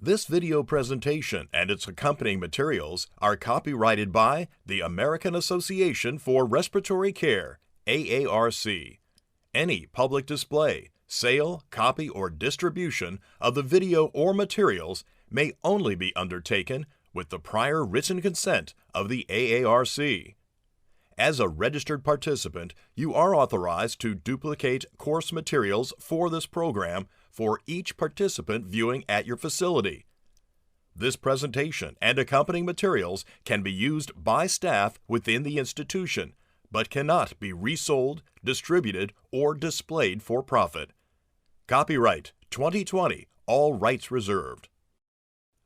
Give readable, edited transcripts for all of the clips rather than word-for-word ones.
This video presentation and its accompanying materials are copyrighted by the American Association for Respiratory Care, AARC. Any public display, sale, copy, or distribution of the video or materials may only be undertaken with the prior written consent of the AARC. As a registered participant, you are authorized to duplicate course materials for this program for each participant viewing at your facility. This presentation and accompanying materials can be used by staff within the institution, but cannot be resold, distributed, or displayed for profit. Copyright 2020, all rights reserved.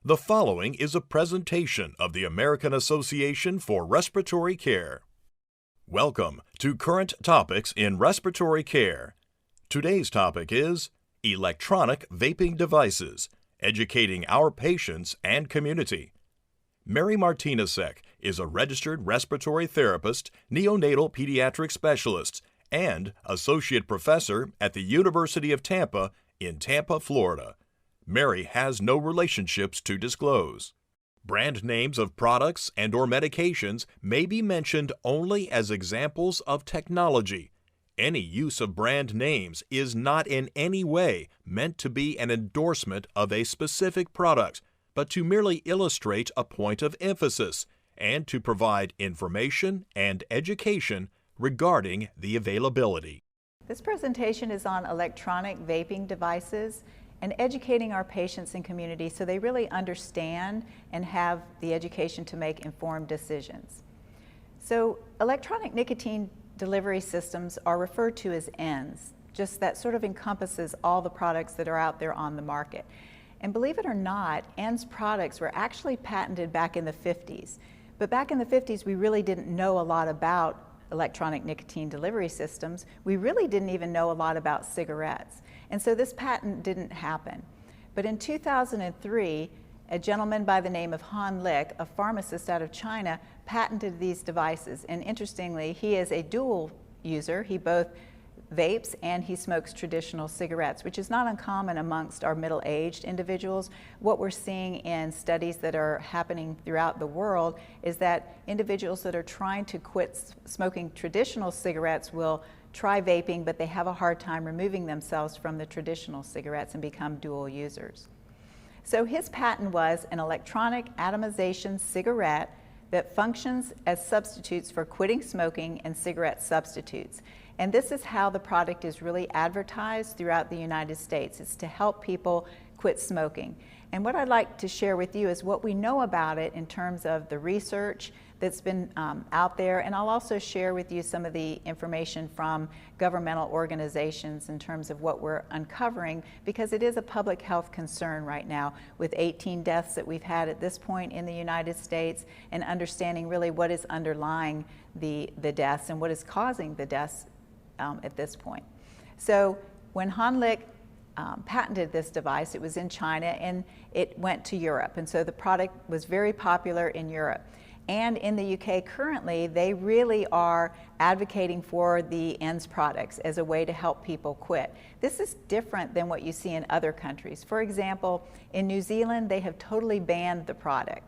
The following is a presentation of the American Association for Respiratory Care. Welcome to Current Topics in Respiratory Care. Today's topic is Electronic Vaping Devices, Educating Our Patients and Community. Mary Martinezek is a registered respiratory therapist, neonatal pediatric specialist, and associate professor at the University of Tampa in Tampa, Florida. Mary has no relationships to disclose. Brand names of products and/or medications may be mentioned only as examples of technology. Any use of brand names is not in any way meant to be an endorsement of a specific product, but to merely illustrate a point of emphasis and to provide information and education regarding the availability. This presentation is on electronic vaping devices and educating our patients and community so they really understand and have the education to make informed decisions. So electronic nicotine delivery systems are referred to as ENDS. Just that sort of encompasses all the products that are out there on the market. And believe it or not, ENDS products were actually patented back in the 50s. But back in the 50s, we really didn't know a lot about electronic nicotine delivery systems. We really didn't even know a lot about cigarettes. And so this patent didn't happen. But in 2003, a gentleman by the name of Han Lick, a pharmacist out of China, patented these devices. And interestingly, he is a dual user. He both vapes and he smokes traditional cigarettes, which is not uncommon amongst our middle-aged individuals. What we're seeing in studies that are happening throughout the world is that individuals that are trying to quit smoking traditional cigarettes will try vaping, but they have a hard time removing themselves from the traditional cigarettes and become dual users. So his patent was an electronic atomization cigarette that functions as substitutes for quitting smoking and cigarette substitutes. And this is how the product is really advertised throughout the United States. It's to help people quit smoking. And what I'd like to share with you is what we know about it in terms of the research that's been out there. And I'll also share with you some of the information from governmental organizations in terms of what we're uncovering, because it is a public health concern right now with 18 deaths that we've had at this point in the United States, and understanding really what is underlying the deaths and what is causing the deaths at this point. So when Han Lick patented this device, it was in China and it went to Europe. And so the product was very popular in Europe. And in the UK currently, they really are advocating for the ENDS products as a way to help people quit. This is different than what you see in other countries. For example, in New Zealand, they have totally banned the product.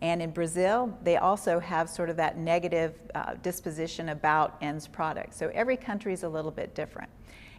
And in Brazil, they also have sort of that negative disposition about ENDS products. So every country is a little bit different.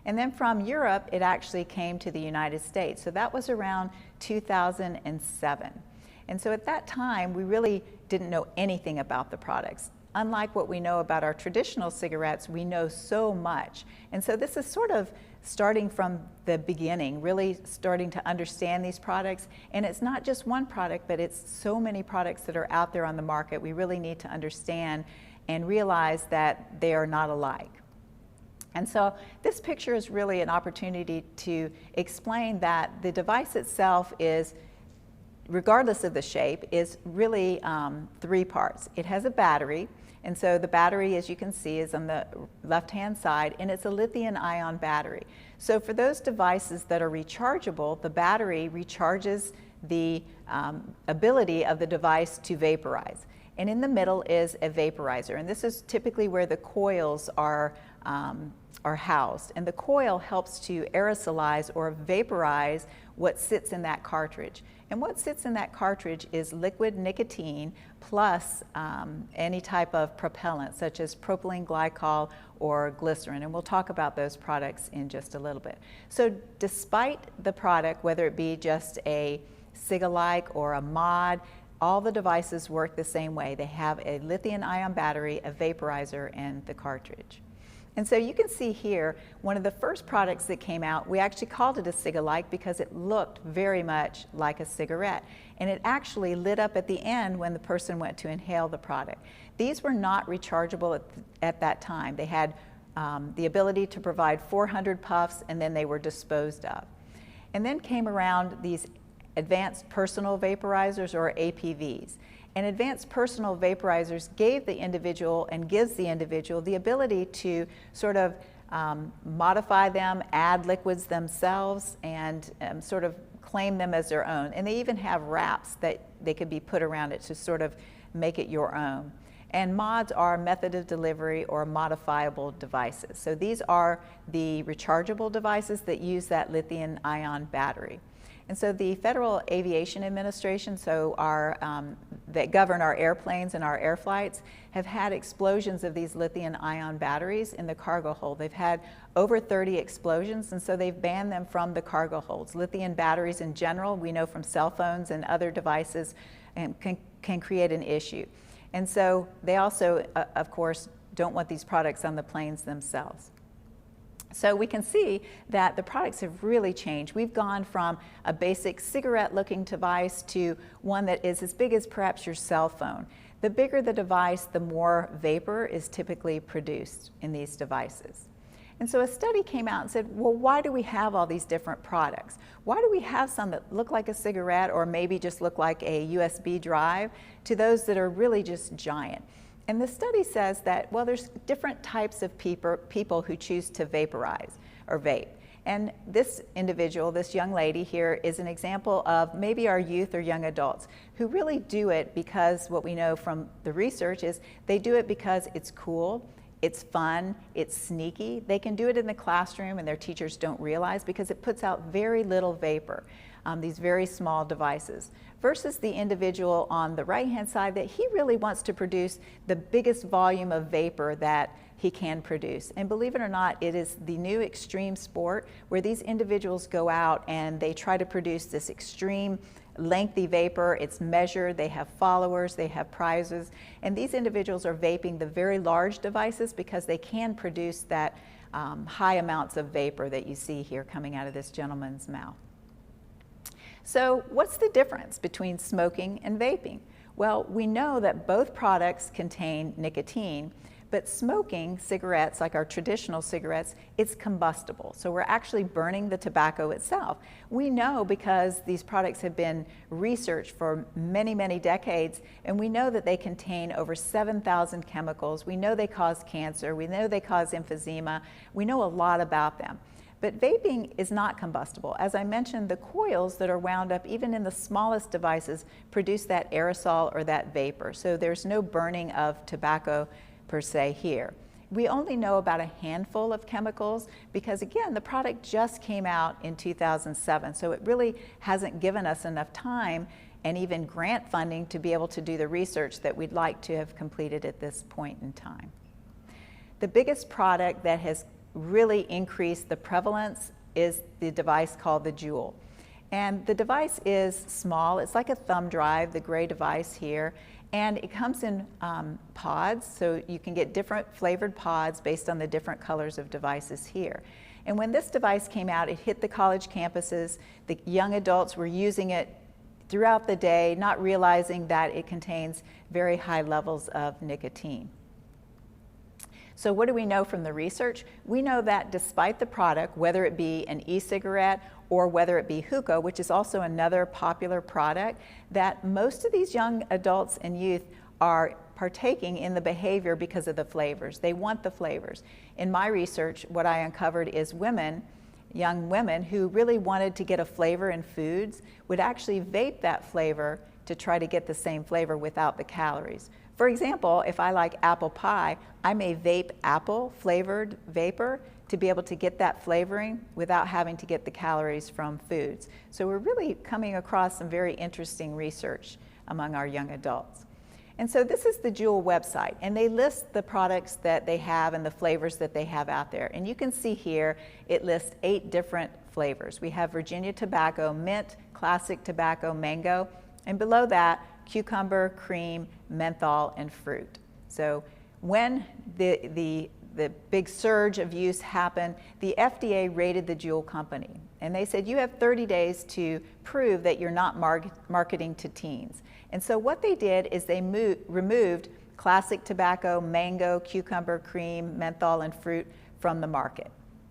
And then from Europe, it actually came to the United States. So that was around 2007. And so at that time, we really didn't know anything about the products. Unlike what we know about our traditional cigarettes, we know so much. And so this is sort of starting from the beginning, really starting to understand these products. And it's not just one product, but it's so many products that are out there on the market. We really need to understand and realize that they are not alike. And so this picture is really an opportunity to explain that the device itself is, regardless of the shape, is really three parts. It has a battery, and so the battery, as you can see, is on the left-hand side, and it's a lithium-ion battery. So for those devices that are rechargeable, the battery recharges the ability of the device to vaporize. And in the middle is a vaporizer, and this is typically where the coils are housed. And the coil helps to aerosolize or vaporize what sits in that cartridge. And what sits in that cartridge is liquid nicotine plus any type of propellant, such as propylene glycol or glycerin. And we'll talk about those products in just a little bit. So despite the product, whether it be just a cig-alike or a mod, all the devices work the same way. They have a lithium-ion battery, a vaporizer, and the cartridge. And so you can see here, one of the first products that came out, we actually called it a cig-alike because it looked very much like a cigarette. And it actually lit up at the end when the person went to inhale the product. These were not rechargeable at that time. They had the ability to provide 400 puffs, and then they were disposed of. And then came around these advanced personal vaporizers, or APVs. And advanced personal vaporizers gave the individual and gives the individual the ability to sort of modify them, add liquids themselves, and sort of claim them as their own. And they even have wraps that they could be put around it to sort of make it your own. And mods are method of delivery or modifiable devices. So these are the rechargeable devices that use that lithium-ion battery. And so the Federal Aviation Administration, so that govern our airplanes and our air flights, have had explosions of these lithium-ion batteries in the cargo hold. They've had over 30 explosions, and so they've banned them from the cargo holds. Lithium batteries in general, we know from cell phones and other devices, can create an issue. And so they also, of course, don't want these products on the planes themselves. So we can see that the products have really changed. We've gone from a basic cigarette-looking device to one that is as big as perhaps your cell phone. The bigger the device, the more vapor is typically produced in these devices. And so a study came out and said, well, why do we have all these different products? Why do we have some that look like a cigarette or maybe just look like a USB drive to those that are really just giant? And the study says that, well, there's different types of people who choose to vaporize or vape. And this individual, this young lady here, is an example of maybe our youth or young adults who really do it because what we know from the research is they do it because it's cool, it's fun, it's sneaky. They can do it in the classroom and their teachers don't realize because it puts out very little vapor, these very small devices. Versus the individual on the right-hand side that he really wants to produce the biggest volume of vapor that he can produce. And believe it or not, it is the new extreme sport where these individuals go out and they try to produce this extreme lengthy vapor. It's measured, they have followers, they have prizes, and these individuals are vaping the very large devices because they can produce that high amounts of vapor that you see here coming out of this gentleman's mouth. So what's the difference between smoking and vaping? Well, we know that both products contain nicotine, but smoking cigarettes, like our traditional cigarettes, it's combustible. So we're actually burning the tobacco itself. We know because these products have been researched for many, many decades, and we know that they contain over 7,000 chemicals. We know they cause cancer. We know they cause emphysema. We know a lot about them. But vaping is not combustible. As I mentioned, the coils that are wound up even in the smallest devices produce that aerosol or that vapor. So there's no burning of tobacco per se here. We only know about a handful of chemicals because, again, the product just came out in 2007. So it really hasn't given us enough time and even grant funding to be able to do the research that we'd like to have completed at this point in time. The biggest product that has really increased the prevalence is the device called the Juul. And the device is small. It's like a thumb drive, the gray device here. And it comes in pods, so you can get different flavored pods based on the different colors of devices here. And when this device came out, it hit the college campuses. The young adults were using it throughout the day, not realizing that it contains very high levels of nicotine. So what do we know from the research? We know that despite the product, whether it be an e-cigarette or whether it be hookah, which is also another popular product, that most of these young adults and youth are partaking in the behavior because of the flavors. They want the flavors. In my research, what I uncovered is women, young women who really wanted to get a flavor in foods would actually vape that flavor to try to get the same flavor without the calories. For example, if I like apple pie, I may vape apple flavored vapor, to be able to get that flavoring without having to get the calories from foods. So we're really coming across some very interesting research among our young adults. And so this is the Juul website, and they list the products that they have and the flavors that they have out there. And you can see here, it lists 8 different flavors. We have Virginia tobacco, mint, classic tobacco, mango, and below that, cucumber, cream, menthol, and fruit. So when the big surge of use happened, the FDA rated the Juul company. And they said, you have 30 days to prove that you're not marketing to teens. And so what they did is they removed classic tobacco, mango, cucumber, cream, menthol, and fruit from the market.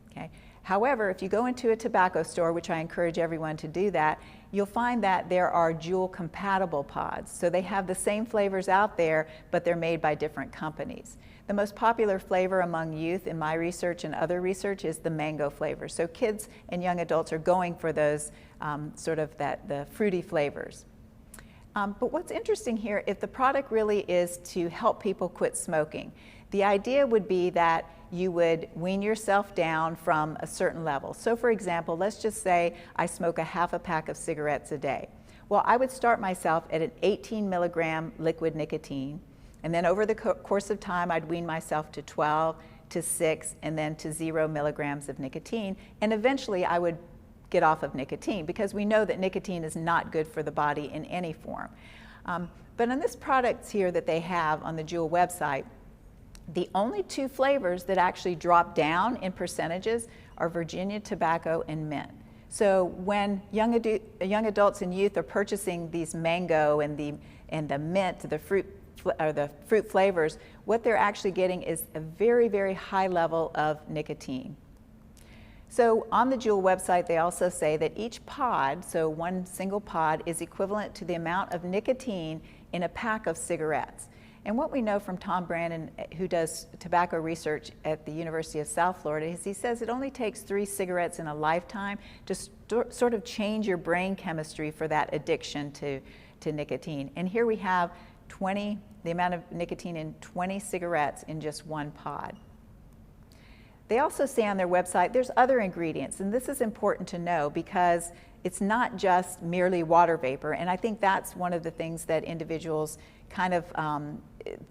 Okay? However, if you go into a tobacco store, which I encourage everyone to do that, you'll find that there are Juul compatible pods. So they have the same flavors out there, but they're made by different companies. The most popular flavor among youth in my research and other research is the mango flavor. So kids and young adults are going for those the fruity flavors. But what's interesting here, if the product really is to help people quit smoking, the idea would be that you would wean yourself down from a certain level. So for example, let's just say I smoke a half a pack of cigarettes a day. Well, I would start myself at an 18 milligram liquid nicotine, and then over the course of time, I'd wean myself to 12, to 6, and then to 0 milligrams of nicotine, and eventually I would get off of nicotine, because we know that nicotine is not good for the body in any form. But on this product here that they have on the Juul website, the only 2 flavors that actually drop down in percentages are Virginia tobacco and mint. So when young adults and youth are purchasing these mango and the mint, the fruit flavors, what they're actually getting is a very, very high level of nicotine. So on the Juul website, they also say that each pod, so one single pod, is equivalent to the amount of nicotine in a pack of cigarettes. And what we know from Tom Brandon, who does tobacco research at the University of South Florida, is he says it only takes 3 cigarettes in a lifetime to sort of change your brain chemistry for that addiction to nicotine. And here we have the amount of nicotine in 20 cigarettes in just one pod. They also say on their website there's other ingredients, and this is important to know because it's not just merely water vapor, and I think that's one of the things that individuals kind of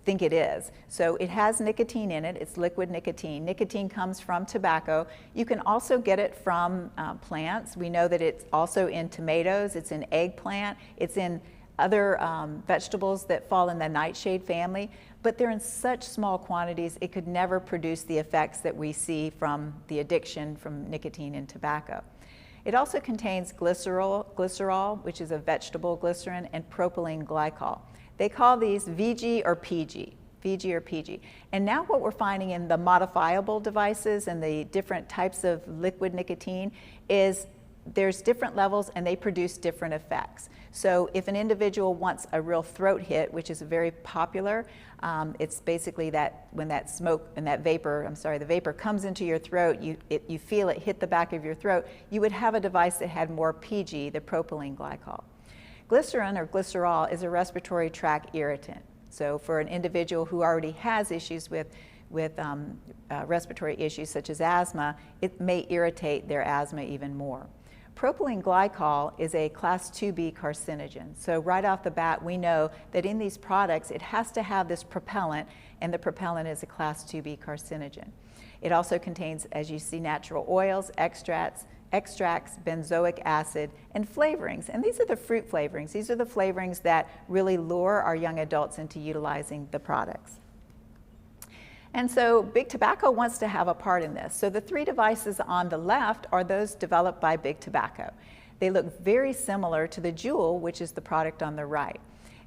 think it is. So it has nicotine in it, it's liquid nicotine. Nicotine comes from tobacco. You can also get it from plants. We know that it's also in tomatoes, it's in eggplant, it's in other vegetables that fall in the nightshade family, but they're in such small quantities it could never produce the effects that we see from the addiction from nicotine and tobacco. It also contains glycerol, which is a vegetable glycerin, and propylene glycol. They call these VG or PG. And now what we're finding in the modifiable devices and the different types of liquid nicotine is there's different levels and they produce different effects. So if an individual wants a real throat hit, which is very popular, it's basically that when that smoke and that vapor, the vapor comes into your throat, you feel it hit the back of your throat, you would have a device that had more PG, the propylene glycol. Glycerin or glycerol is a respiratory tract irritant. So for an individual who already has issues with respiratory issues such as asthma, it may irritate their asthma even more. Propylene glycol is a class 2B carcinogen. So right off the bat, we know that in these products, it has to have this propellant, and the propellant is a class 2B carcinogen. It also contains, as you see, natural oils, extracts, benzoic acid, and flavorings. And these are the fruit flavorings. These are the flavorings that really lure our young adults into utilizing the products. And so Big Tobacco wants to have a part in this. So the 3 devices on the left are those developed by Big Tobacco. They look very similar to the Juul, which is the product on the right.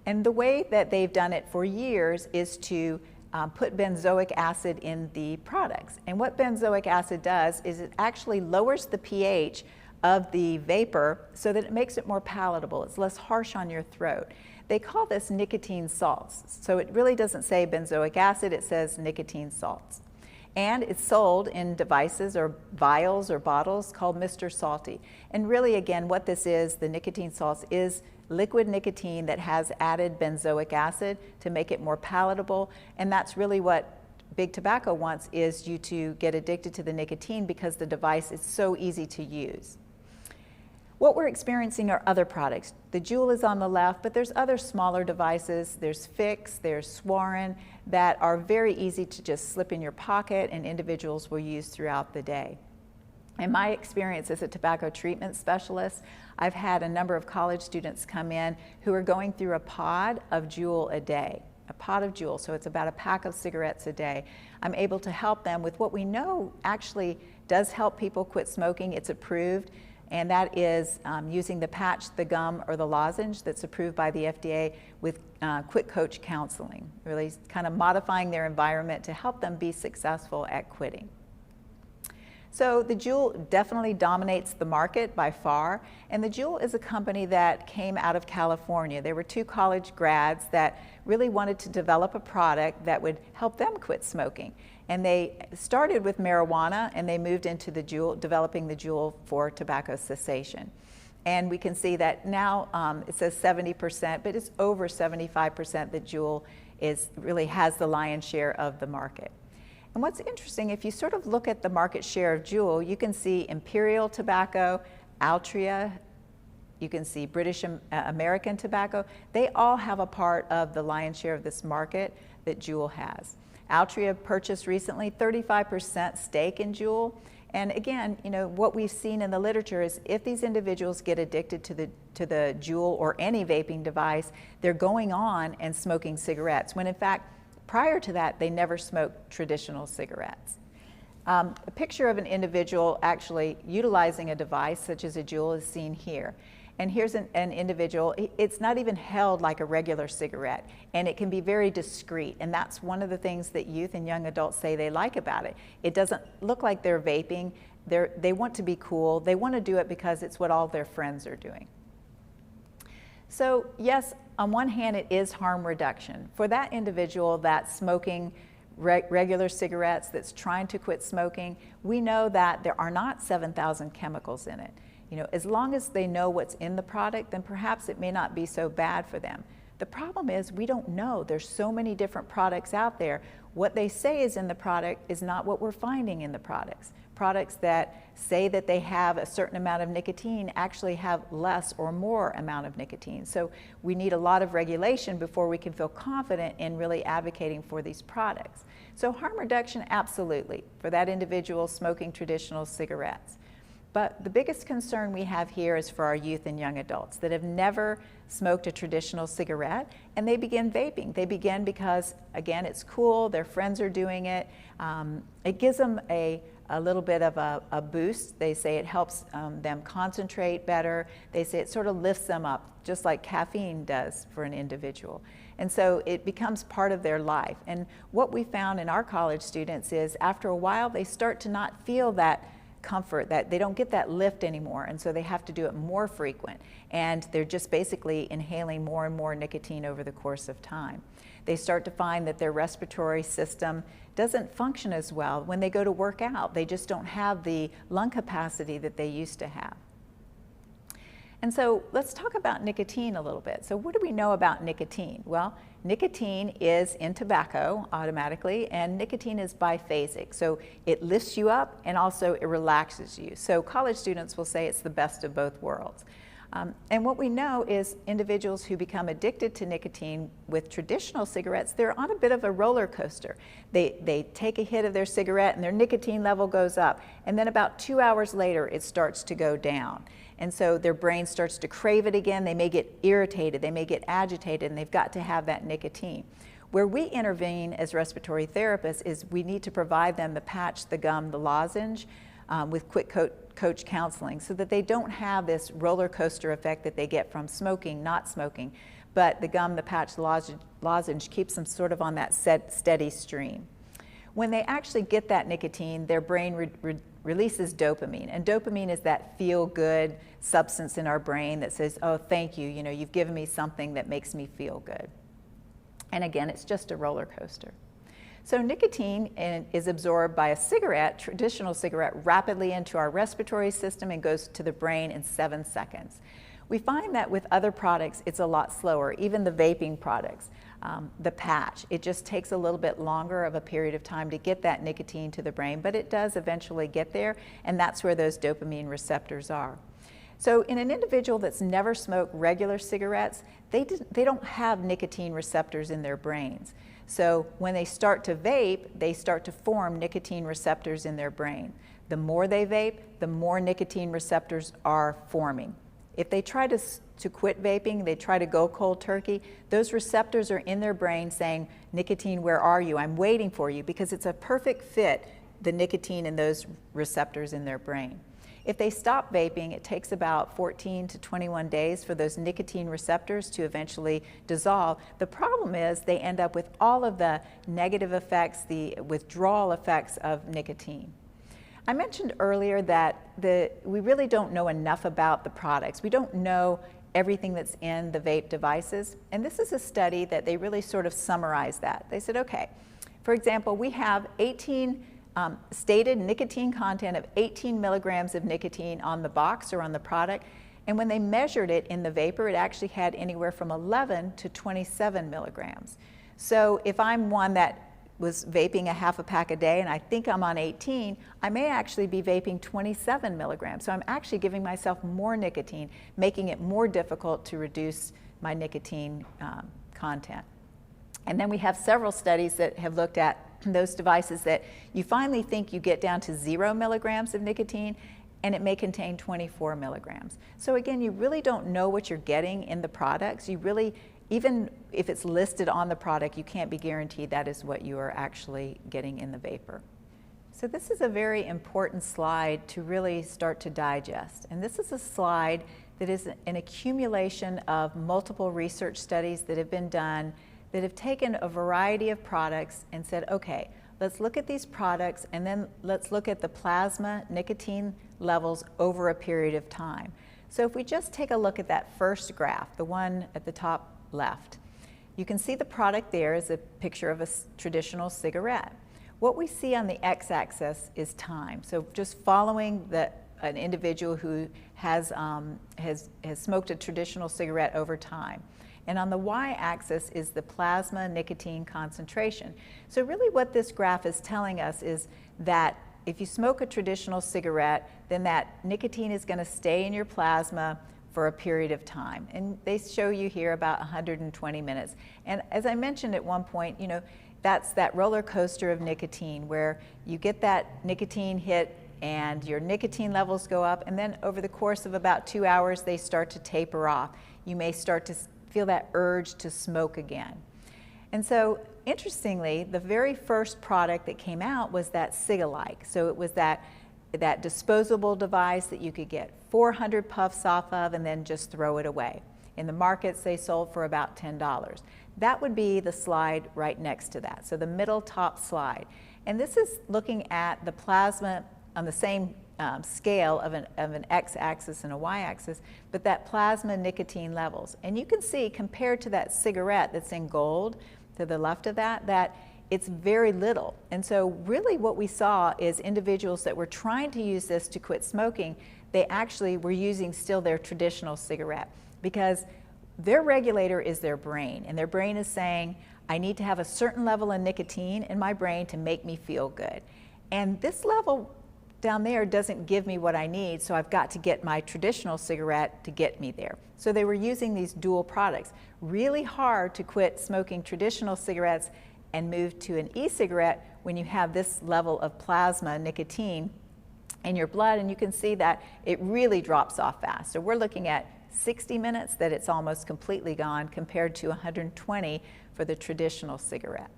And the way that they've done it for years is to put benzoic acid in the products. And what benzoic acid does is it actually lowers the pH of the vapor so that it makes it more palatable. It's less harsh on your throat. They call this nicotine salts. So it really doesn't say benzoic acid, it says nicotine salts. And it's sold in devices or vials or bottles called Mr. Salty. And really, again, what this is, the nicotine salts, is liquid nicotine that has added benzoic acid to make it more palatable. And that's really what big tobacco wants is you to get addicted to the nicotine because the device is so easy to use. What we're experiencing are other products. The Juul is on the left, but there's other smaller devices. There's Fix, there's Swarin, that are very easy to just slip in your pocket and individuals will use throughout the day. In my experience as a tobacco treatment specialist, I've had a number of college students come in who are going through a pod of Juul a day. A pod of Juul, so it's about a pack of cigarettes a day. I'm able to help them with what we know actually does help people quit smoking. It's approved, and that is using the patch, the gum, or the lozenge that's approved by the FDA with quit coach counseling, really kind of modifying their environment to help them be successful at quitting. So the Juul definitely dominates the market by far, and the Juul is a company that came out of California. There were two college grads that really wanted to develop a product that would help them quit smoking. And they started with marijuana and they moved into the Juul, developing the Juul for tobacco cessation. And we can see that now it says 70%, but it's over 75% that Juul really has the lion's share of the market. And what's interesting, if you sort of look at the market share of Juul, you can see Imperial Tobacco, Altria, you can see British American Tobacco. They all have a part of the lion's share of this market that Juul has. Altria purchased recently 35% stake in Juul. And again, you know, what we've seen in the literature is if these individuals get addicted to the Juul or any vaping device, they're going on and smoking cigarettes, when in fact, prior to that, they never smoked traditional cigarettes. A picture of an individual actually utilizing a device such as a Juul is seen here. And here's an individual, it's not even held like a regular cigarette, and it can be very discreet. And that's one of the things that youth and young adults say they like about it. It doesn't look like they're vaping. They want to be cool. They want to do it because it's what all their friends are doing. So yes, on one hand, it is harm reduction. For that individual that's smoking regular cigarettes, that's trying to quit smoking, we know that there are not 7,000 chemicals in it. You know, as long as they know what's in the product, then perhaps it may not be so bad for them. The problem is we don't know. There's so many different products out there. What they say is in the product is not what we're finding in the products. Products that say that they have a certain amount of nicotine actually have less or more amount of nicotine. So we need a lot of regulation before we can feel confident in really advocating for these products. So harm reduction, absolutely, for that individual smoking traditional cigarettes. But the biggest concern we have here is for our youth and young adults that have never smoked a traditional cigarette, and they begin vaping. They begin because, again, it's cool, their friends are doing it. It gives them a little bit of a boost. They say it helps them concentrate better. They say it sort of lifts them up, just like caffeine does for an individual. And so it becomes part of their life. And what we found in our college students is after a while, they start to not feel that comfort, that they don't get that lift anymore, and so they have to do it more frequent, and they're just basically inhaling more and more nicotine over the course of time. They start to find that their respiratory system doesn't function as well when they go to work out. They just don't have the lung capacity that they used to have. And so let's talk about nicotine a little bit. So what do we know about nicotine? Well, nicotine is in tobacco automatically, and nicotine is biphasic. So it lifts you up and also it relaxes you. So college students will say it's the best of both worlds. And what we know is individuals who become addicted to nicotine with traditional cigarettes, they're on a bit of a roller coaster. They take a hit of their cigarette and their nicotine level goes up, and then about 2 hours later it starts to go down. And so their brain starts to crave it again. They may get irritated, they may get agitated, and they've got to have that nicotine. Where we intervene as respiratory therapists is we need to provide them the patch, the gum, the lozenge with quit coach counseling so that they don't have this roller coaster effect that they get from smoking, not smoking. But the gum, the patch, the lozenge keeps them sort of on that steady stream. When they actually get that nicotine, their brain releases dopamine, and dopamine is that feel-good substance in our brain that says, oh, thank you, you know, you've given me something that makes me feel good. And again, it's just a roller coaster. So nicotine is absorbed by a cigarette, traditional cigarette, rapidly into our respiratory system and goes to the brain in 7 seconds. We find that with other products, it's a lot slower, even the vaping products. the patch. It just takes a little bit longer of a period of time to get that nicotine to the brain, but it does eventually get there, and that's where those dopamine receptors are. So in an individual that's never smoked regular cigarettes, they don't have nicotine receptors in their brains. So when they start to vape, they start to form nicotine receptors in their brain. The more they vape, the more nicotine receptors are forming. If they try to quit vaping, they try to go cold turkey, those receptors are in their brain saying, nicotine, where are you? I'm waiting for you, because it's a perfect fit, the nicotine and those receptors in their brain. If they stop vaping, it takes about 14 to 21 days for those nicotine receptors to eventually dissolve. The problem is they end up with all of the negative effects, the withdrawal effects of nicotine. I mentioned earlier that we really don't know enough about the products. We don't know everything that's in the vape devices. And this is a study that they really sort of summarized that. They said, okay, for example, we have stated nicotine content of 18 milligrams of nicotine on the box or on the product. And when they measured it in the vapor, it actually had anywhere from 11 to 27 milligrams. So if I'm one that was vaping a half a pack a day and I think I'm on 18, I may actually be vaping 27 milligrams. So I'm actually giving myself more nicotine, making it more difficult to reduce my nicotine content. And then we have several studies that have looked at those devices that you finally think you get down to 0 milligrams of nicotine, and it may contain 24 milligrams. So again, you really don't know what you're getting in the products. You really, even if it's listed on the product, you can't be guaranteed that is what you are actually getting in the vapor. So this is a very important slide to really start to digest. And this is a slide that is an accumulation of multiple research studies that have been done that have taken a variety of products and said, okay, let's look at these products and then let's look at the plasma nicotine levels over a period of time. So if we just take a look at that first graph, the one at the top left, you can see the product there is a picture of a traditional cigarette. What we see on the x-axis is time. So just following an individual who has smoked a traditional cigarette over time. And on the y-axis is the plasma nicotine concentration. So really what this graph is telling us is that if you smoke a traditional cigarette, then that nicotine is going to stay in your plasma for a period of time. And they show you here about 120 minutes. And as I mentioned at one point, that's that roller coaster of nicotine where you get that nicotine hit and your nicotine levels go up, and then over the course of about 2 hours, they start to taper off. You may start to feel that urge to smoke again. And so interestingly, the very first product that came out was that Cig-a-like. So it was that disposable device that you could get 400 puffs off of and then just throw it away. In the markets, they sold for about $10. That would be the slide right next to that, so the middle top slide. And this is looking at the plasma on the same scale of an x-axis and a y-axis, but that plasma nicotine levels. And you can see, compared to that cigarette that's in gold to the left of that it's very little. And so really what we saw is individuals that were trying to use this to quit smoking, they actually were using still their traditional cigarette, because their regulator is their brain, and their brain is saying, I need to have a certain level of nicotine in my brain to make me feel good. And this level down there doesn't give me what I need, so I've got to get my traditional cigarette to get me there. So they were using these dual products. Really hard to quit smoking traditional cigarettes and move to an e-cigarette when you have this level of plasma nicotine in your blood, and you can see that it really drops off fast. So we're looking at 60 minutes that it's almost completely gone, compared to 120 for the traditional cigarette.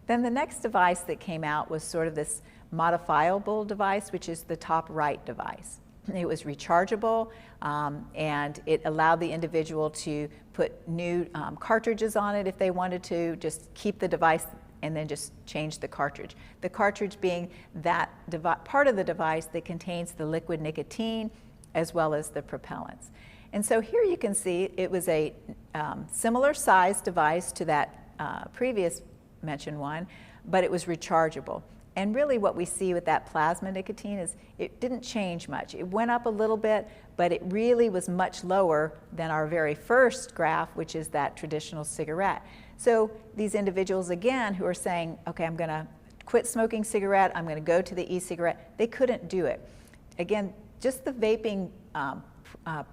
Then the next device that came out was sort of this modifiable device, which is the top right device. It was rechargeable, and it allowed the individual to put new cartridges on it if they wanted to, just keep the device and then just change the cartridge. The cartridge being that part of the device that contains the liquid nicotine as well as the propellants. And so here you can see it was a similar size device to that previous mentioned one, but it was rechargeable. And really what we see with that plasma nicotine is it didn't change much. It went up a little bit, but it really was much lower than our very first graph, which is that traditional cigarette. So these individuals, again, who are saying, okay, I'm going to quit smoking cigarette, I'm going to go to the e-cigarette, they couldn't do it. Again, just the vaping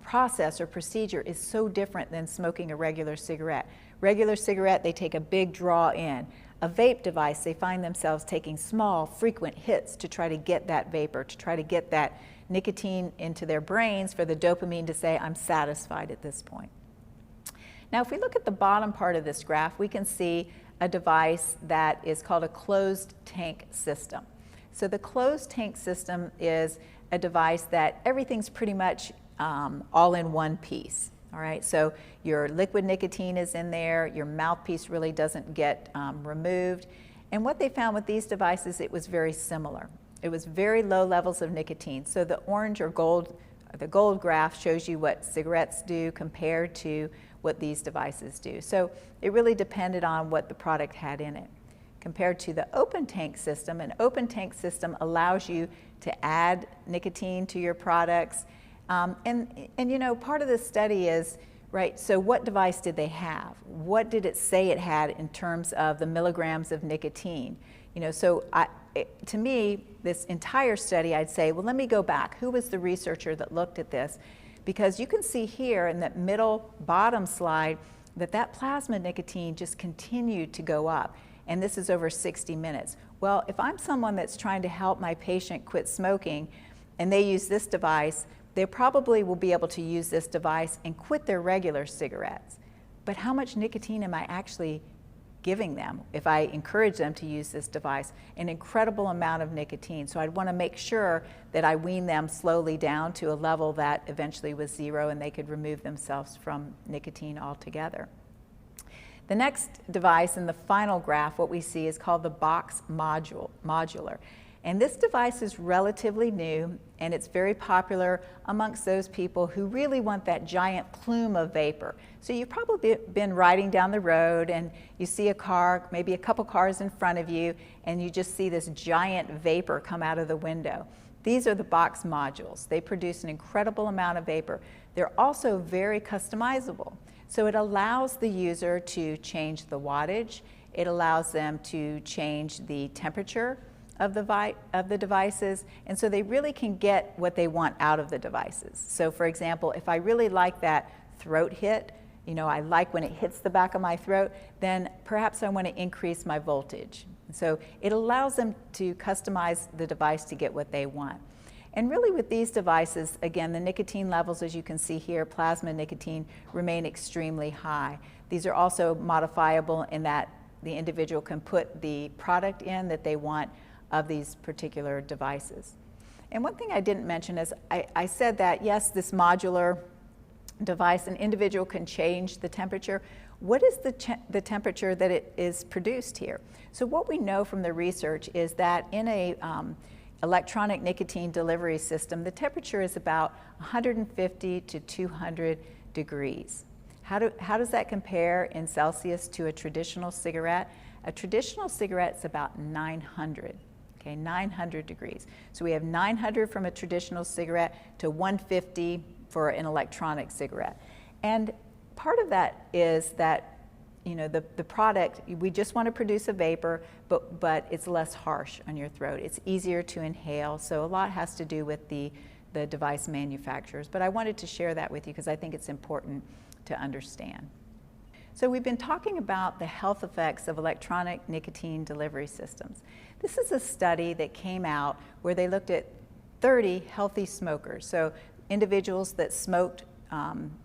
process or procedure is so different than smoking a regular cigarette. Regular cigarette, they take a big draw in. A vape device, they find themselves taking small, frequent hits to try to get that vapor, to try to get that nicotine into their brains for the dopamine to say, I'm satisfied at this point. Now, if we look at the bottom part of this graph, we can see a device that is called a closed tank system. So the closed tank system is a device that everything's pretty much all in one piece. All right, so your liquid nicotine is in there, your mouthpiece really doesn't get removed. And what they found with these devices, it was very similar. It was very low levels of nicotine. So the orange or gold, the gold graph shows you what cigarettes do compared to what these devices do. So it really depended on what the product had in it. Compared to the open tank system, an open tank system allows you to add nicotine to your products. And you know, part of this study is, right, so what device did they have? What did it say it had in terms of the milligrams of nicotine? You know, so to me, this entire study, I'd say, well, let me go back. Who was the researcher that looked at this? Because you can see here in that middle bottom slide that that plasma nicotine just continued to go up. And this is over 60 minutes. Well, if I'm someone that's trying to help my patient quit smoking and they use this device, they probably will be able to use this device and quit their regular cigarettes. But how much nicotine am I actually giving them if I encourage them to use this device? An incredible amount of nicotine. So I'd want to make sure that I wean them slowly down to a level that eventually was zero and they could remove themselves from nicotine altogether. The next device in the final graph, what we see is called the box modular. And this device is relatively new, and it's very popular amongst those people who really want that giant plume of vapor. So you've probably been riding down the road and you see a car, maybe a couple cars in front of you, and you just see this giant vapor come out of the window. These are the box modules. They produce an incredible amount of vapor. They're also very customizable. So it allows the user to change the wattage. It allows them to change the temperature of the devices, and so they really can get what they want out of the devices. So for example, if I really like that throat hit, you know, I like when it hits the back of my throat, then perhaps I want to increase my voltage. So it allows them to customize the device to get what they want. And really with these devices, again, the nicotine levels, as you can see here, plasma nicotine, remain extremely high. These are also modifiable in that the individual can put the product in that they want of these particular devices. And one thing I didn't mention is I said that, yes, this modular device, an individual can change the temperature. What is the temperature that it is produced here? So what we know from the research is that in a electronic nicotine delivery system, the temperature is about 150 to 200 degrees. How does that compare in Celsius to a traditional cigarette? A traditional cigarette is about 900. Okay, 900 degrees. So we have 900 from a traditional cigarette to 150 for an electronic cigarette. And part of that is that, you know, the product, we just want to produce a vapor, but it's less harsh on your throat. It's easier to inhale, so a lot has to do with the device manufacturers. But I wanted to share that with you because I think it's important to understand. So we've been talking about the health effects of electronic nicotine delivery systems. This is a study that came out where they looked at 30 healthy smokers. So individuals that smoked,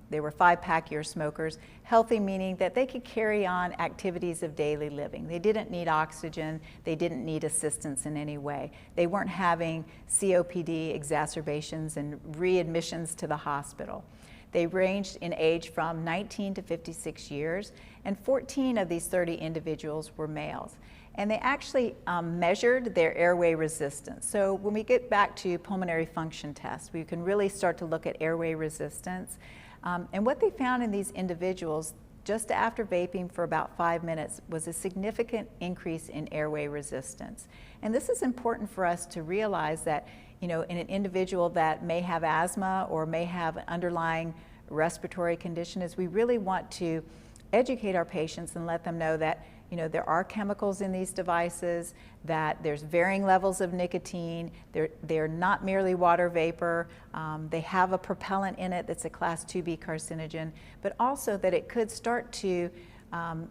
they were 5-pack-year smokers, healthy meaning that they could carry on activities of daily living. They didn't need oxygen, they didn't need assistance in any way. They weren't having COPD exacerbations and readmissions to the hospital. They ranged in age from 19 to 56 years, and 14 of these 30 individuals were males. And they actually measured their airway resistance. So when we get back to pulmonary function tests, we can really start to look at airway resistance. And what they found in these individuals, just after vaping for about 5 minutes was a significant increase in airway resistance. And this is important for us to realize that, in an individual that may have asthma or may have an underlying respiratory condition, is we really want to educate our patients and let them know that there are chemicals in these devices, that there's varying levels of nicotine, they're not merely water vapor, they have a propellant in it that's a class 2B carcinogen, but also that it could start to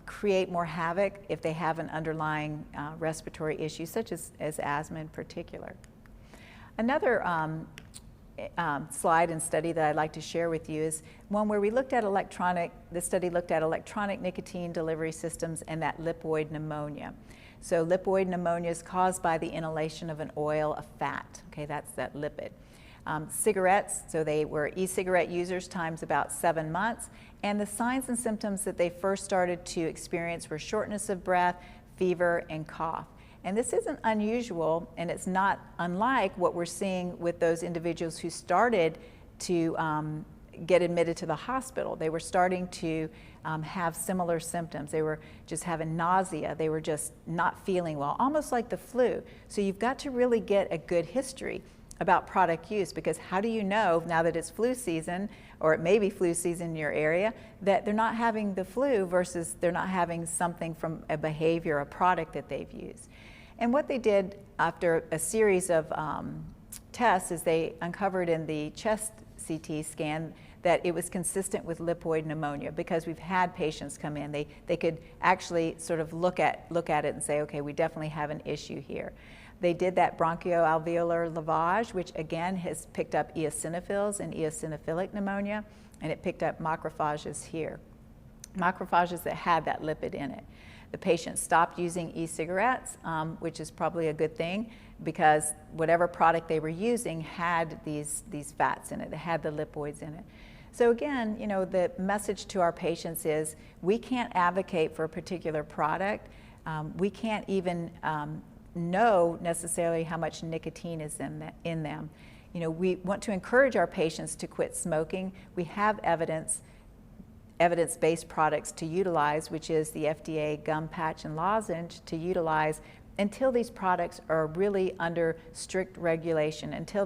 create more havoc if they have an underlying respiratory issue, such as asthma in particular. Another slide and study that I'd like to share with you is one where we looked at the study looked at electronic nicotine delivery systems and that lipoid pneumonia. So lipoid pneumonia is caused by the inhalation of an oil, a fat, okay, that's that lipid. Cigarettes, so they were e-cigarette users times about 7 months, and the signs and symptoms that they first started to experience were shortness of breath, fever, and cough. And this isn't unusual, and it's not unlike what we're seeing with those individuals who started to get admitted to the hospital. They were starting to have similar symptoms. They were just having nausea. They were just not feeling well, almost like the flu. So you've got to really get a good history about product use, because how do you know now that it's flu season, or it may be flu season in your area, that they're not having the flu versus they're not having something from a behavior, a product that they've used. And what they did after a series of tests is they uncovered in the chest CT scan that it was consistent with lipoid pneumonia, because we've had patients come in. They could actually sort of look at it and say, okay, we definitely have an issue here. They did that bronchoalveolar lavage, which again has picked up eosinophils and eosinophilic pneumonia, and it picked up macrophages here. Macrophages that had that lipid in it. The patient stopped using e-cigarettes, which is probably a good thing, because whatever product they were using had these fats in it, it had the lipoids in it. So again, the message to our patients is we can't advocate for a particular product. We can't even know necessarily how much nicotine is in them. We want to encourage our patients to quit smoking. We have evidence-based products to utilize, which is the FDA gum patch and lozenge to utilize until these products are really under strict regulation, until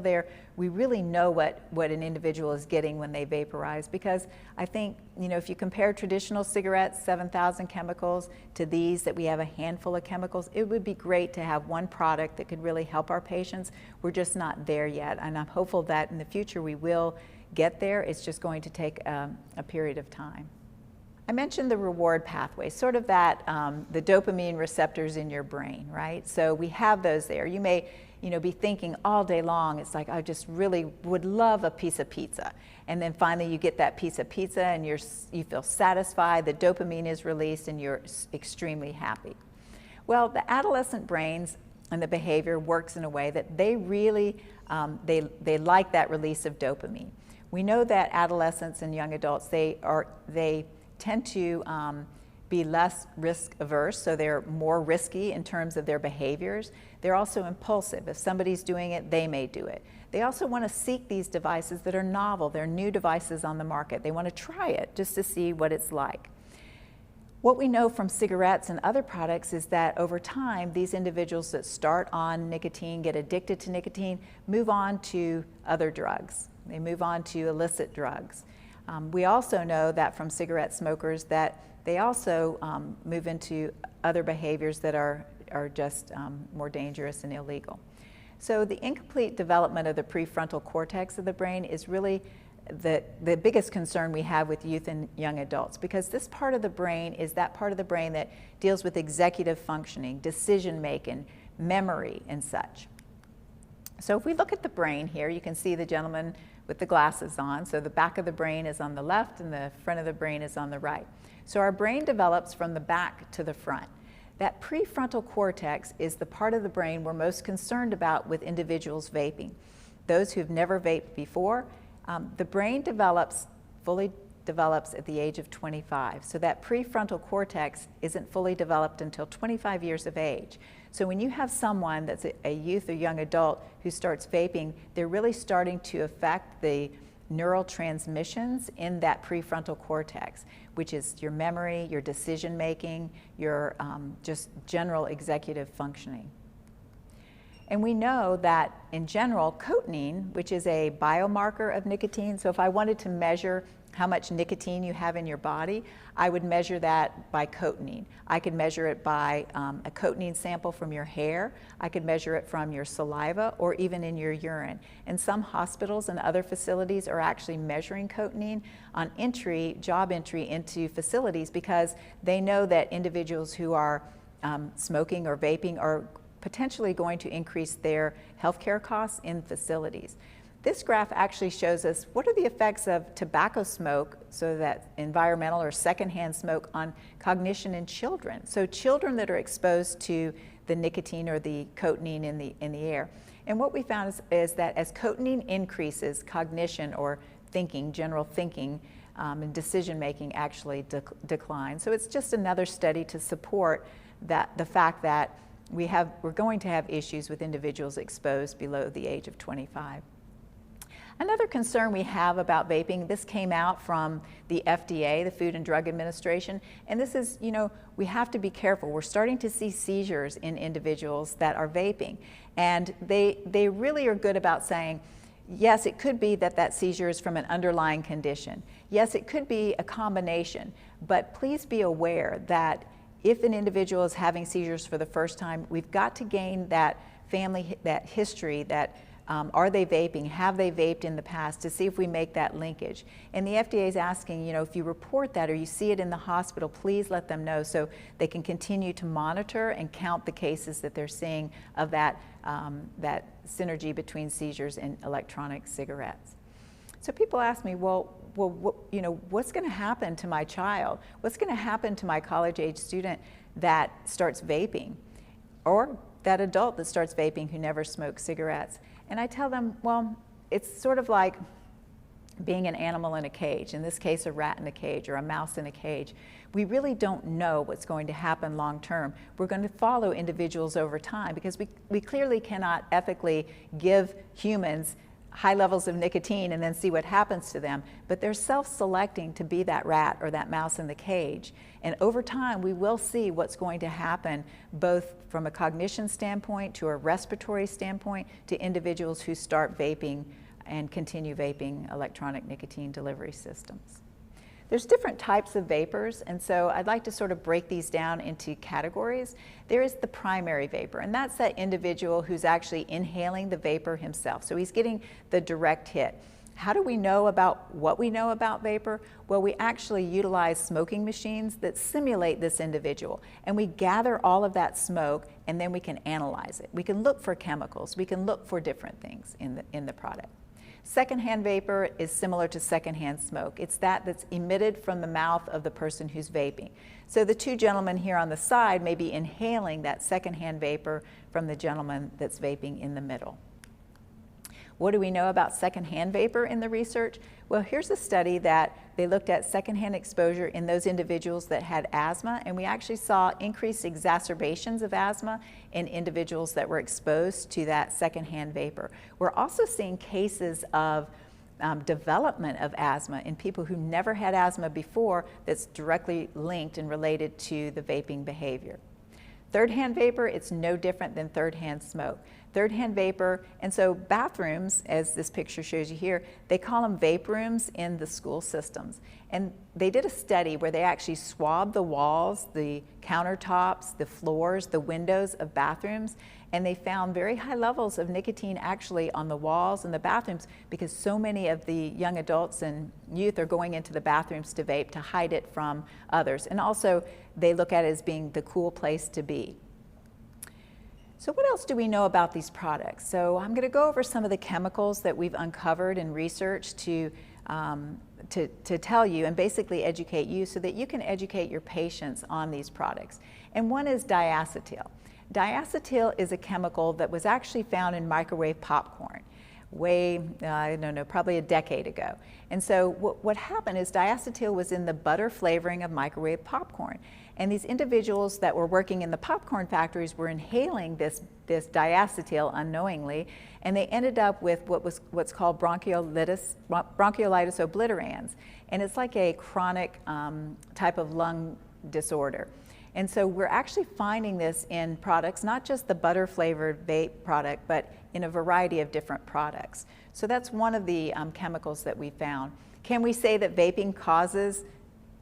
we really know what an individual is getting when they vaporize. Because I think, if you compare traditional cigarettes, 7,000 chemicals, to these that we have a handful of chemicals, it would be great to have one product that could really help our patients. We're just not there yet, and I'm hopeful that in the future we will get there. It's just going to take a period of time. I mentioned the reward pathway, sort of that, the dopamine receptors in your brain, right? So we have those there. You may, be thinking all day long, it's like, I just really would love a piece of pizza. And then finally you get that piece of pizza and you feel satisfied, the dopamine is released, and you're extremely happy. Well, the adolescent brains and the behavior works in a way that they really, they like that release of dopamine. We know that adolescents and young adults, they tend to be less risk averse, so they're more risky in terms of their behaviors. They're also impulsive. If somebody's doing it, they may do it. They also want to seek these devices that are novel. They're new devices on the market. They want to try it just to see what it's like. What we know from cigarettes and other products is that over time, these individuals that start on nicotine, get addicted to nicotine, move on to other drugs. They move on to illicit drugs. We also know that from cigarette smokers that they also move into other behaviors that are just more dangerous and illegal. So the incomplete development of the prefrontal cortex of the brain is really the biggest concern we have with youth and young adults, because this part of the brain is that part of the brain that deals with executive functioning, decision making, memory, and such. So if we look at the brain here, you can see the gentleman with the glasses on. So the back of the brain is on the left and the front of the brain is on the right. So our brain develops from the back to the front. That prefrontal cortex is the part of the brain we're most concerned about with individuals vaping. Those who've never vaped before, the brain fully develops at the age of 25. So that prefrontal cortex isn't fully developed until 25 years of age. So when you have someone that's a youth or young adult who starts vaping, they're really starting to affect the neural transmissions in that prefrontal cortex, which is your memory, your decision making, your just general executive functioning. And we know that in general, cotinine, which is a biomarker of nicotine, so if I wanted to measure how much nicotine you have in your body, I would measure that by cotinine. I could measure it by a cotinine sample from your hair. I could measure it from your saliva or even in your urine. And some hospitals and other facilities are actually measuring cotinine on job entry into facilities, because they know that individuals who are smoking or vaping are potentially going to increase their healthcare costs in facilities. This graph actually shows us what are the effects of tobacco smoke, so that environmental or secondhand smoke, on cognition in children. So children that are exposed to the nicotine or the cotinine in the air. And what we found is that as cotinine increases, cognition or thinking, general thinking, and decision making actually decline. So it's just another study to support that the fact that we're going to have issues with individuals exposed below the age of 25. Another concern we have about vaping, this came out from the FDA, the Food and Drug Administration, and this is, we have to be careful. We're starting to see seizures in individuals that are vaping, and they really are good about saying, yes, it could be that seizure is from an underlying condition. Yes, it could be a combination, but please be aware that if an individual is having seizures for the first time, we've got to gain that history, that are they vaping? Have they vaped in the past, to see if we make that linkage. And the FDA is asking, if you report that or you see it in the hospital, please let them know so they can continue to monitor and count the cases that they're seeing of that synergy between seizures and electronic cigarettes. So people ask me, what's going to happen to my child? What's going to happen to my college-age student that starts vaping, or that adult that starts vaping who never smoked cigarettes? And I tell them, well, it's sort of like being an animal in a cage, in this case a rat in a cage or a mouse in a cage. We really don't know what's going to happen long term. We're going to follow individuals over time, because we clearly cannot ethically give humans high levels of nicotine and then see what happens to them, but they're self-selecting to be that rat or that mouse in the cage. And over time, we will see what's going to happen, both from a cognition standpoint to a respiratory standpoint, to individuals who start vaping and continue vaping electronic nicotine delivery systems. There's different types of vapors, and so I'd like to sort of break these down into categories. There is the primary vapor, and that's that individual who's actually inhaling the vapor himself. So he's getting the direct hit. How do we know about what we know about vapor? Well, we actually utilize smoking machines that simulate this individual, and we gather all of that smoke, and then we can analyze it. We can look for chemicals. We can look for different things in the product. Secondhand vapor is similar to secondhand smoke. It's that's emitted from the mouth of the person who's vaping. So the two gentlemen here on the side may be inhaling that secondhand vapor from the gentleman that's vaping in the middle. What do we know about secondhand vapor in the research? Well, here's a study that they looked at secondhand exposure in those individuals that had asthma, and we actually saw increased exacerbations of asthma in individuals that were exposed to that secondhand vapor. We're also seeing cases of development of asthma in people who never had asthma before, that's directly linked and related to the vaping behavior. Thirdhand vapor, it's no different than thirdhand smoke. Thirdhand vapor, and so bathrooms, as this picture shows you here, they call them vape rooms in the school systems. And they did a study where they actually swabbed the walls, the countertops, the floors, the windows of bathrooms, and they found very high levels of nicotine actually on the walls and the bathrooms, because so many of the young adults and youth are going into the bathrooms to vape to hide it from others. And also they look at it as being the cool place to be. So what else do we know about these products? So I'm going to go over some of the chemicals that we've uncovered in research to tell you and basically educate you so that you can educate your patients on these products. And one is diacetyl. Diacetyl is a chemical that was actually found in microwave popcorn. way, I don't know, probably a decade ago. And so what happened is diacetyl was in the butter flavoring of microwave popcorn. And these individuals that were working in the popcorn factories were inhaling this diacetyl unknowingly, and they ended up with what's called bronchiolitis obliterans. And it's like a chronic type of lung disorder. And so we're actually finding this in products, not just the butter flavored vape product, but in a variety of different products. So that's one of the chemicals that we found. Can we say that vaping causes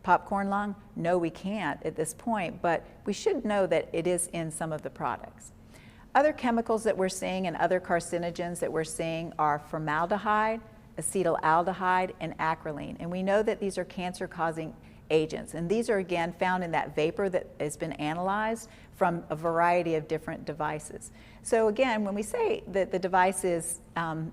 popcorn lung? No, we can't at this point, but we should know that it is in some of the products. Other chemicals that we're seeing and other carcinogens that we're seeing are formaldehyde, acetaldehyde, and acrolein. And we know that these are cancer-causing agents. And these are again found in that vapor that has been analyzed from a variety of different devices. So again, when we say that the device is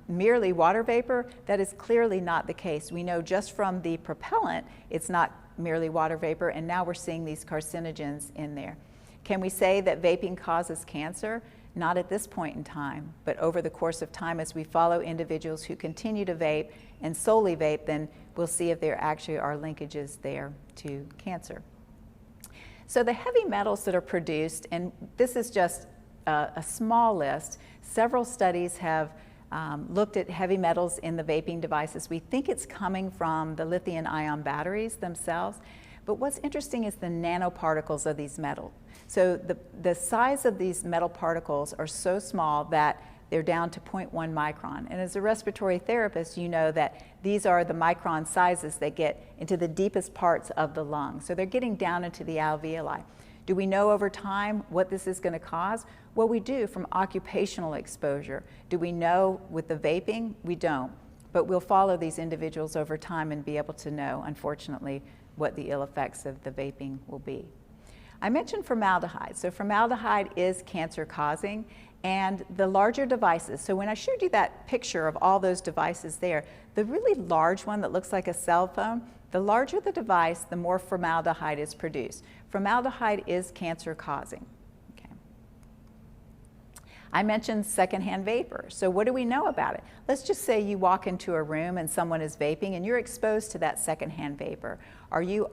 merely water vapor, that is clearly not the case. We know just from the propellant, it's not merely water vapor, and now we're seeing these carcinogens in there. Can we say that vaping causes cancer? Not at this point in time, but over the course of time, as we follow individuals who continue to vape and solely vape, then we'll see if there actually are linkages there to cancer. So the heavy metals that are produced, and this is just a small list, several studies have looked at heavy metals in the vaping devices. We think it's coming from the lithium-ion batteries themselves, but what's interesting is the nanoparticles of these metals. So the size of these metal particles are so small that they're down to 0.1 micron. And as a respiratory therapist, you know that these are the micron sizes that get into the deepest parts of the lung. So they're getting down into the alveoli. Do we know over time what this is going to cause? Well, we do from occupational exposure. Do we know with the vaping? We don't. But we'll follow these individuals over time and be able to know, unfortunately, what the ill effects of the vaping will be. I mentioned formaldehyde. So formaldehyde is cancer causing, and the larger devices, so when I showed you that picture of all those devices there, the really large one that looks like a cell phone, the larger the device, the more formaldehyde is produced. Formaldehyde is cancer causing. Okay. I mentioned secondhand vapor. So what do we know about it? Let's just say you walk into a room and someone is vaping and you're exposed to that secondhand vapor. Are you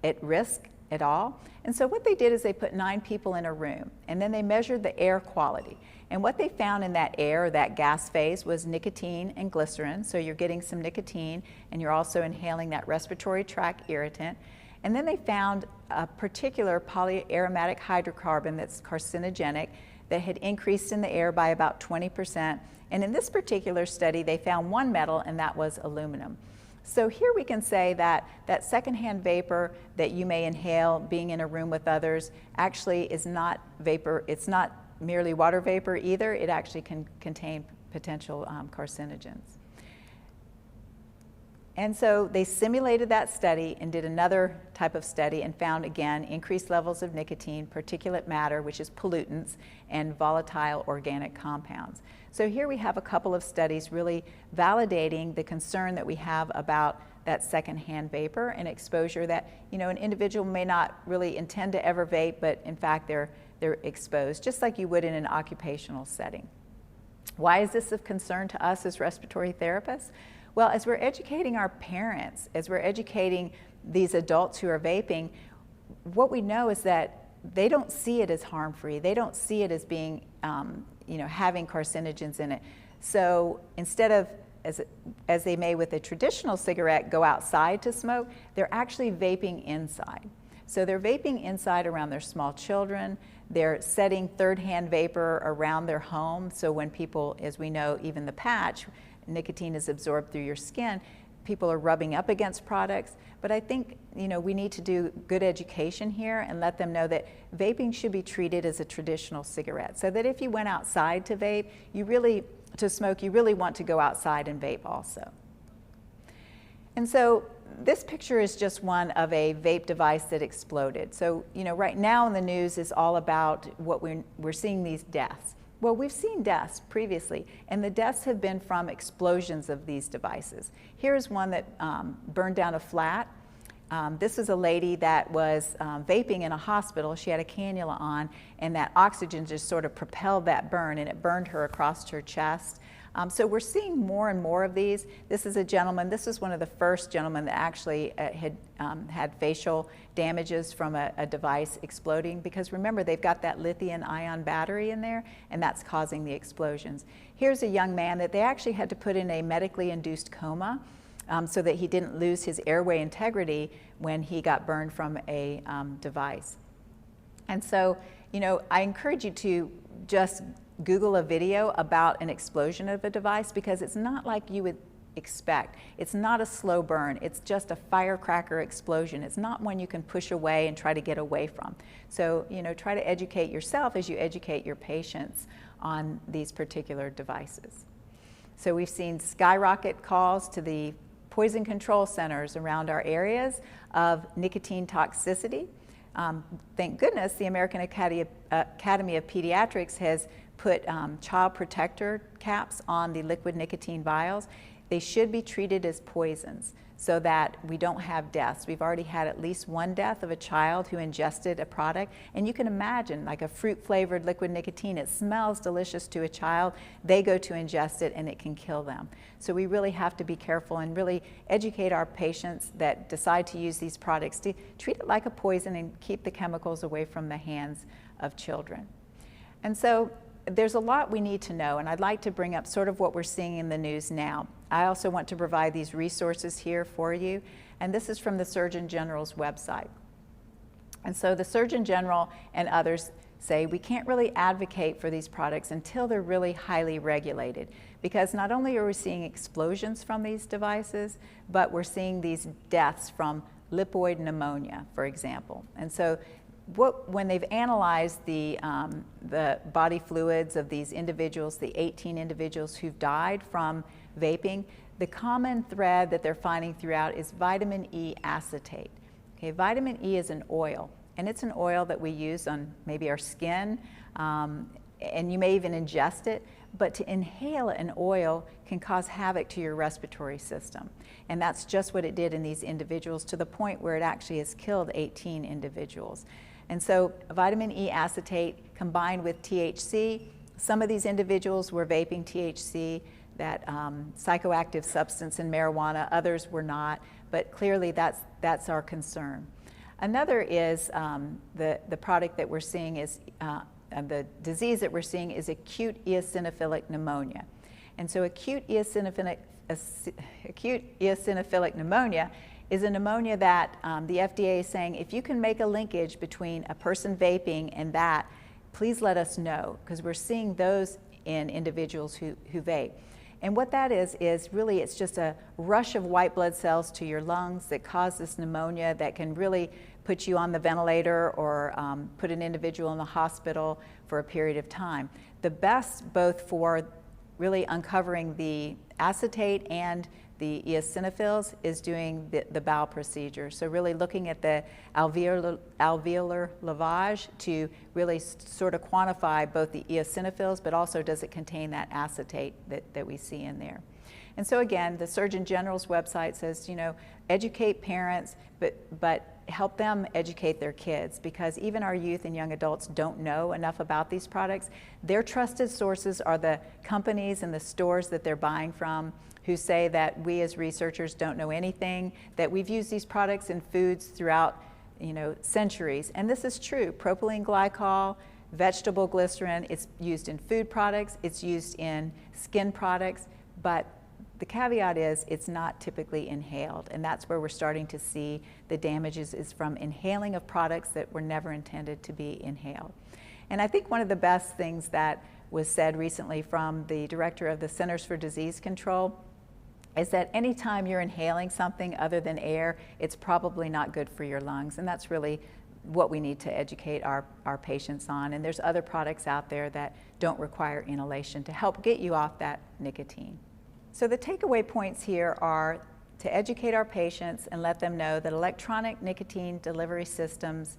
at risk at all? And so what they did is they put 9 people in a room, and then they measured the air quality. And what they found in that air, that gas phase, was nicotine and glycerin. So you're getting some nicotine, and you're also inhaling that respiratory tract irritant. And then they found a particular polyaromatic hydrocarbon that's carcinogenic that had increased in the air by about 20%. And in this particular study, they found one metal, and that was aluminum. So here we can say that that secondhand vapor that you may inhale being in a room with others actually is not vapor. It's not merely water vapor either. It actually can contain potential carcinogens. And so they simulated that study and did another type of study and found, again, increased levels of nicotine, particulate matter, which is pollutants, and volatile organic compounds. So here we have a couple of studies really validating the concern that we have about that secondhand vapor and exposure that, you know, an individual may not really intend to ever vape, but in fact they're exposed, just like you would in an occupational setting. Why is this of concern to us as respiratory therapists? Well, as we're educating our parents, as we're educating these adults who are vaping, what we know is that they don't see it as harm-free. They don't see it as being, having carcinogens in it. So instead of, as they may with a traditional cigarette, go outside to smoke, they're actually vaping inside. So they're vaping inside around their small children. They're setting third-hand vapor around their home. So when people, as we know, even the patch, nicotine is absorbed through your skin, people are rubbing up against products. But I think, we need to do good education here and let them know that vaping should be treated as a traditional cigarette. So that if you went outside to vape, to smoke, you really want to go outside and vape also. And so this picture is just one of a vape device that exploded. So, right now in the news is all about what we're seeing these deaths. Well, we've seen deaths previously, and the deaths have been from explosions of these devices. Here's one that burned down a flat. This is a lady that was vaping in a hospital. She had a cannula on, and that oxygen just sort of propelled that burn, and it burned her across her chest. So we're seeing more and more of these. This is a gentleman, this is one of the first gentlemen that actually had facial damages from a device exploding, because remember, they've got that lithium-ion battery in there, and that's causing the explosions. Here's a young man that they actually had to put in a medically induced coma so that he didn't lose his airway integrity when he got burned from a device. And so, you know, I encourage you to just Google a video about an explosion of a device, because it's not like you would expect. It's not a slow burn. It's just a firecracker explosion. It's not one you can push away and try to get away from. So, you know, try to educate yourself as you educate your patients on these particular devices. So we've seen skyrocket calls to the poison control centers around our areas of nicotine toxicity. Thank goodness the American Academy of Pediatrics has put child protector caps on the liquid nicotine vials. They should be treated as poisons so that we don't have deaths. We've already had at least one death of a child who ingested a product, and you can imagine, like a fruit-flavored liquid nicotine, it smells delicious to a child. They go to ingest it and it can kill them. So we really have to be careful and really educate our patients that decide to use these products to treat it like a poison and keep the chemicals away from the hands of children. And so there's a lot we need to know, and I'd like to bring up sort of what we're seeing in the news now. I also want to provide these resources here for you, and this is from the Surgeon General's website. And so the Surgeon General and others say we can't really advocate for these products until they're really highly regulated, because not only are we seeing explosions from these devices, but we're seeing these deaths from lipoid pneumonia, for example. And so when they've analyzed the body fluids of these individuals, the 18 individuals who've died from vaping, the common thread that they're finding throughout is vitamin E acetate. Okay, vitamin E is an oil, and it's an oil that we use on maybe our skin, and you may even ingest it, but to inhale an oil can cause havoc to your respiratory system. And that's just what it did in these individuals, to the point where it actually has killed 18 individuals. And so vitamin E acetate combined with THC, some of these individuals were vaping THC, that psychoactive substance in marijuana, others were not, but clearly that's our concern. Another is the product that we're seeing is, the disease that we're seeing is acute eosinophilic pneumonia. And so acute eosinophilic pneumonia is a pneumonia that the FDA is saying, if you can make a linkage between a person vaping and that, please let us know, because we're seeing those in individuals who vape. And what that is really, it's just a rush of white blood cells to your lungs that cause this pneumonia that can really put you on the ventilator or put an individual in the hospital for a period of time. The best both for really uncovering the acetate and the eosinophils is doing the bowel procedure. So really looking at the alveolar lavage to really sort of quantify both the eosinophils, but also does it contain that acetate that we see in there. And so again, the Surgeon General's website says, you know, educate parents, but help them educate their kids, because even our youth and young adults don't know enough about these products. Their trusted sources are the companies and the stores that they're buying from, who say that we as researchers don't know anything, that we've used these products in foods throughout, you know, centuries. And this is true. Propylene glycol, vegetable glycerin, it's used in food products, it's used in skin products, but the caveat is it's not typically inhaled, and that's where we're starting to see the damages is from inhaling of products that were never intended to be inhaled. And I think one of the best things that was said recently from the director of the Centers for Disease Control is that anytime you're inhaling something other than air, it's probably not good for your lungs, and that's really what we need to educate our patients on. And there's other products out there that don't require inhalation to help get you off that nicotine. So the takeaway points here are to educate our patients and let them know that electronic nicotine delivery systems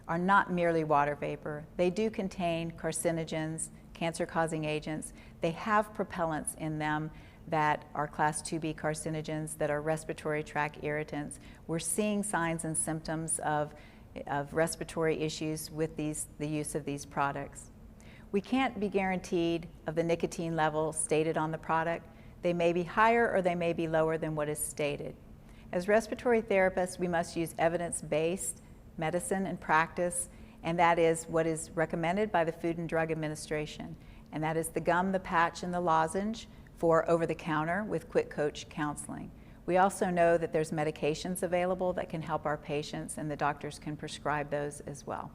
are not merely water vapor. They do contain carcinogens, cancer-causing agents. They have propellants in them that are class 2B carcinogens, that are respiratory tract irritants. We're seeing signs and symptoms of respiratory issues with the use of these products. We can't be guaranteed of the nicotine level stated on the product. They may be higher or they may be lower than what is stated. As respiratory therapists, we must use evidence-based medicine and practice, and that is what is recommended by the Food and Drug Administration. And that is the gum, the patch, and the lozenge for over-the-counter with quick coach counseling. We also know that there's medications available that can help our patients, and the doctors can prescribe those as well.